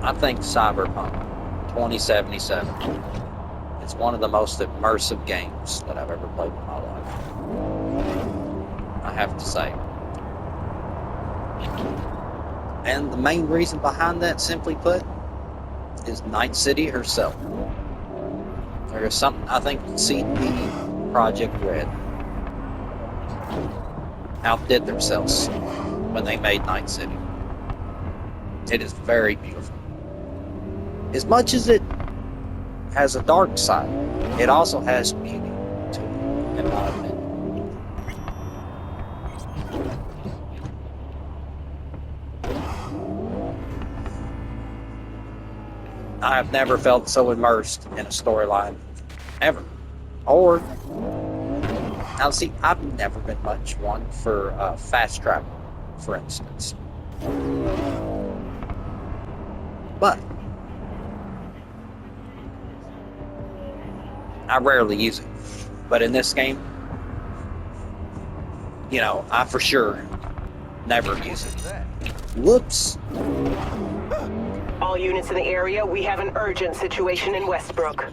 I think Cyberpunk 2077 is one of the most immersive games that I've ever played in my life. I have to say. And the main reason behind that, simply put, is Night City herself. There is something, I think CD Projekt Red outdid themselves when they made Night City. It is very beautiful. As much as it has a dark side, it also has beauty to it, in my opinion. I have never felt so immersed in a storyline, ever. Or, now see, I've never been much one for fast travel, for instance. But I rarely use it. But in this game, you know, I for sure never use it. Whoops. All units in the area, we have an urgent situation in Westbrook.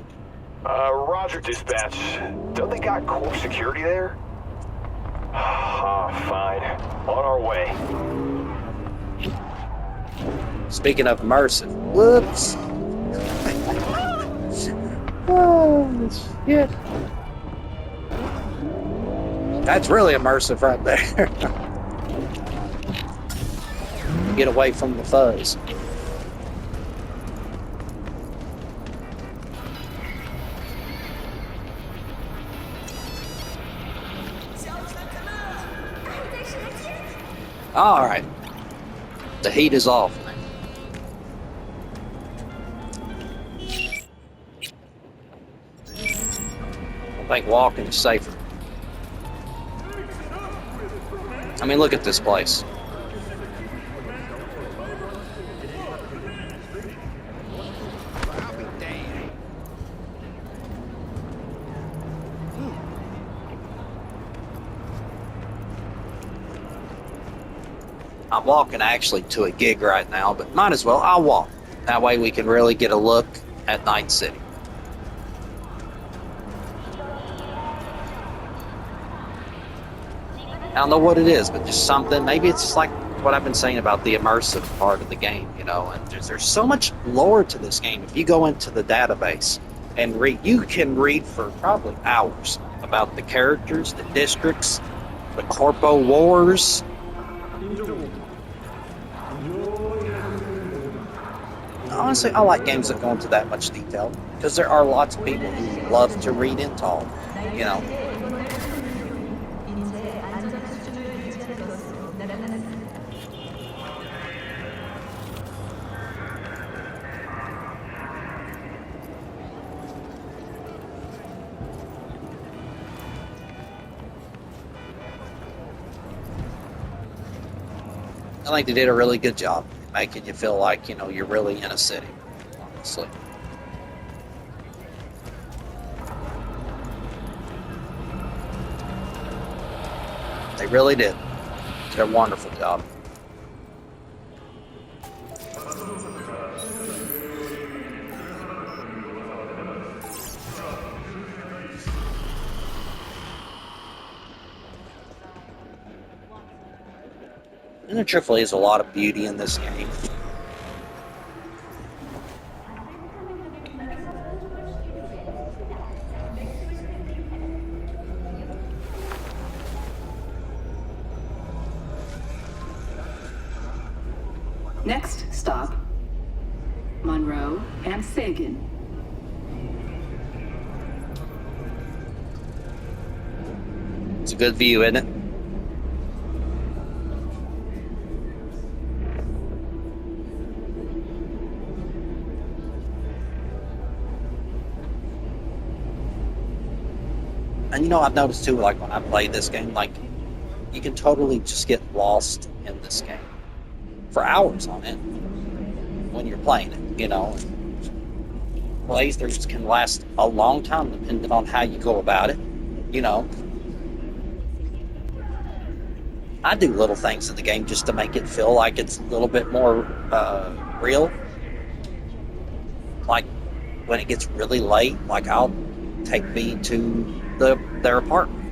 Roger, dispatch. Don't they got core security there? Ah, fine. On our way. Speaking of immersive, whoops. Oh, shit. That's really immersive right there. Get away from the fuzz. All right, the heat is off. I think walking is safer. I mean, look at this place. I'm walking actually to a gig right now, but might as well, I'll walk. That way we can really get a look at Night City. I don't know what it is, but just something. Maybe it's just like what I've been saying about the immersive part of the game, you know. And there's so much lore to this game. If you go into the database and read, you can read for probably hours about the characters, the districts, the Corpo Wars. Honestly, I like games that go into that much detail because there are lots of people who love to read into all, you know. I think they did a really good job making you feel like, you know, you're really in a city, honestly. They really did. Did a wonderful job. And there truthfully is a lot of beauty in this game. Next stop, Monroe and Sagan. It's a good view, isn't it? And you know, I've noticed too, like when I play this game, like you can totally just get lost in this game for hours on end when you're playing it, you know. Playthroughs can last a long time depending on how you go about it, you know. I do little things in the game just to make it feel like it's a little bit more real. Like when it gets really late, like I'll take V to their apartment,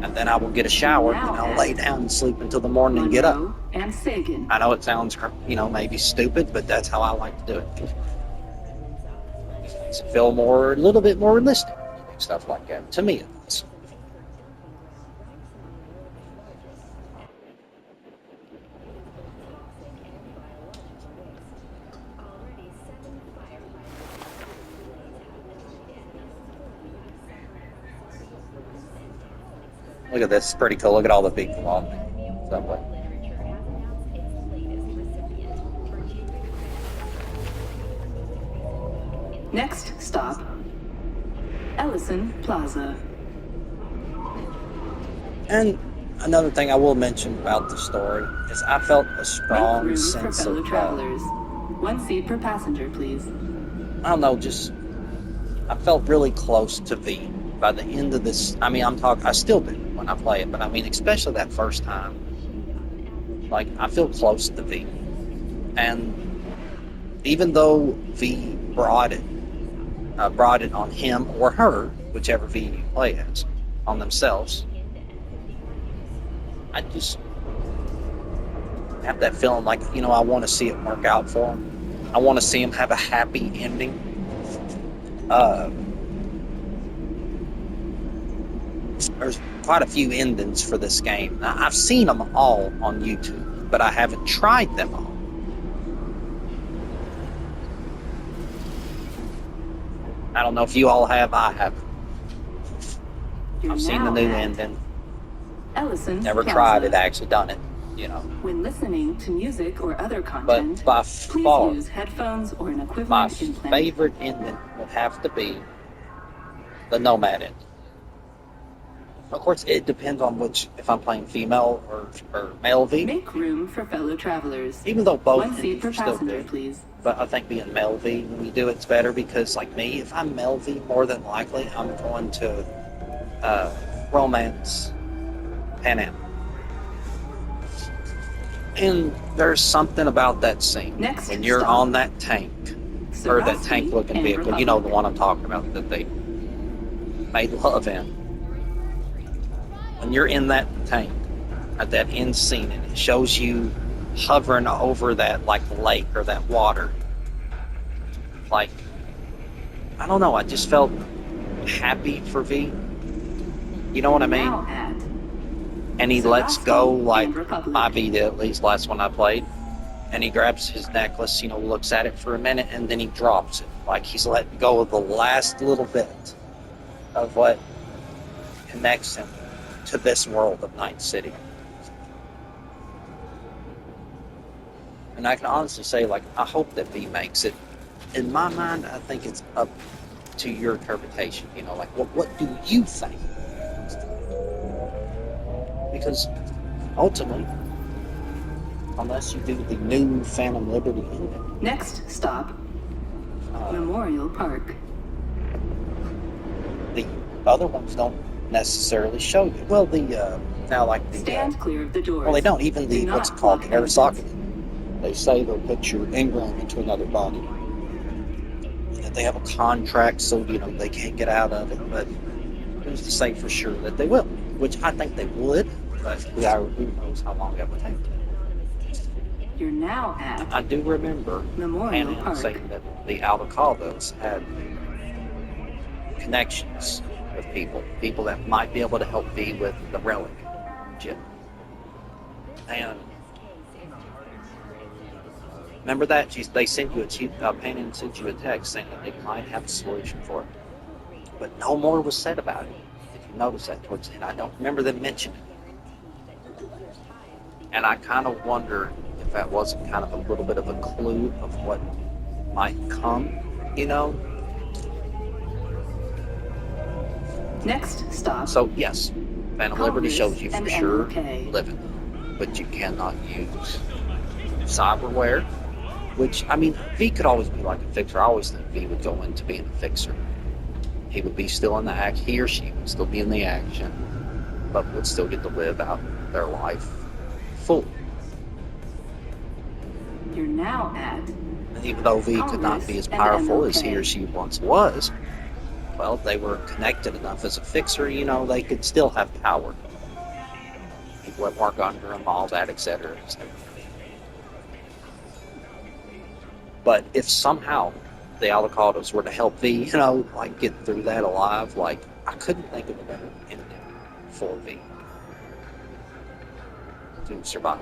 and then I will get a shower, and I'll lay down and sleep until the morning and get up. Monroe and Sagan. I know it sounds, maybe stupid, but that's how I like to do it. It makes it feel a little bit more realistic, stuff like that. To me, it does. Look at this, it's pretty cool. Look at all the people on the subway. Next stop, Ellison Plaza. And another thing I will mention about the story is I felt a Make strong room for sense fellow of, travelers. One seat per passenger, please. I don't know, I felt really close to V by the end of this. I still do when I play it, but especially that first time. Like, I feel close to V. And even though V brought it on him or her, whichever V you play as, on themselves, I just have that feeling like, I want to see it work out for him. I want to see him have a happy ending. There's quite a few endings for this game. Now, I've seen them all on YouTube, but I haven't tried them all. I don't know if you all have. I haven't. I've seen the new ending. Ellison Never Plaza. tried it, actually done it, When listening to music or other But content, by please far, use headphones or an my equivalent implant. favorite ending would have to be the Nomad ending. Of course, it depends on if I'm playing female or male V. Make room for fellow travelers. Even though both One seat endings per are still passenger, good. please. But I think being male V, when you do it's better because, like me, if I'm male V, more than likely I'm going to romance Pan Am. And there's something about that scene Next when you're stop, on that tank, or that Sarassi tank-looking and vehicle. You know the one I'm talking about that they made love in. When you're in that tank at that end scene, and it shows you hovering over that lake or that water, I don't know. I just felt happy for V. You know what I mean? Now at And he lets go and Republic. my V did, at least last one I played. And he grabs his necklace, looks at it for a minute, and then he drops it. Like he's letting go of the last little bit of what connects him to this world of Night City. And I can honestly say, I hope that V makes it. In my mind, I think it's up to your interpretation. What do you think? Because ultimately, unless you do the new Phantom Liberty ending, Next stop, Memorial Park. the other ones don't necessarily show you. Well, Stand clear of the doors. well, they don't. Even Do what's not it called, the block Arasaka. They say they'll put your engram into another body. And that they have a contract, so they can't get out of it. But who's to say for sure that they will? Which I think they would, but who knows how long that would take. You're now at I do remember Memorial Pan Am Park. saying that the Alcaldos had connections with people that might be able to help V with the relic chip. And remember that? They sent you Pan Am sent you a text saying that they might have a solution for it. But no more was said about it. If you notice that towards the end, I don't remember them mentioning it. And I kind of wonder if that wasn't kind of a little bit of a clue of what might come, Next stop, So, yes, Phantom Liberty Congress shows you for and sure MLK. living, but you cannot use cyberware, which, V could always be like a fixer. I always think V would go into being a fixer. He would be still in the act, he or she would still be in the action, but would still get to live out their life fully. You're now at And even though V could not be as powerful as he or she once was, well, they were connected enough as a fixer, you know, they could still have power. People that work under them, all that, etc. But if somehow the Alucardos were to help V, you know, like get through that alive, like, I couldn't think of a better ending for V to survive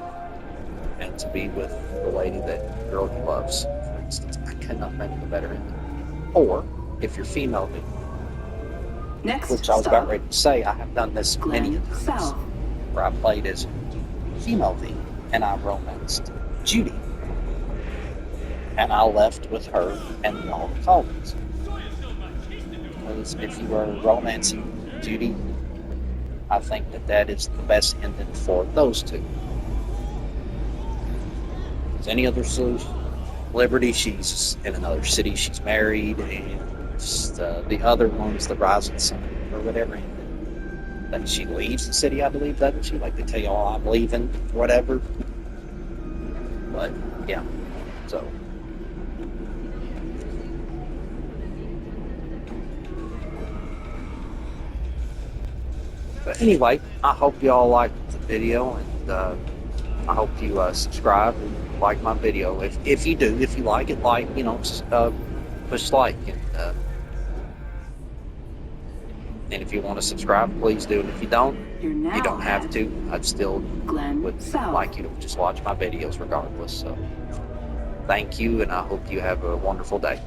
and to be with the lady that girl he loves, for instance. I cannot think of a better ending. Or if you're female V, next which I was stop, about ready to say, I have done this many Glen times, South. where I played as female V and I romanced Judy. And I left with her and all the Collins. Because if you are romancing Judy, I think that that is the best ending for those two. Because any other solution, Liberty, she's in another city, she's married, and just, the other one's the Rising Sun, or whatever. Then she leaves the city, I believe, doesn't she? Like they tell you, oh, I'm leaving, whatever. But, yeah, so. But anyway, I hope y'all liked the video, and I hope you subscribe and like my video. If you do, if you like it, like, you know, push like. And if you want to subscribe, please do. And if you don't, you don't have to. I'd still would like you to just watch my videos regardless. So thank you, and I hope you have a wonderful day.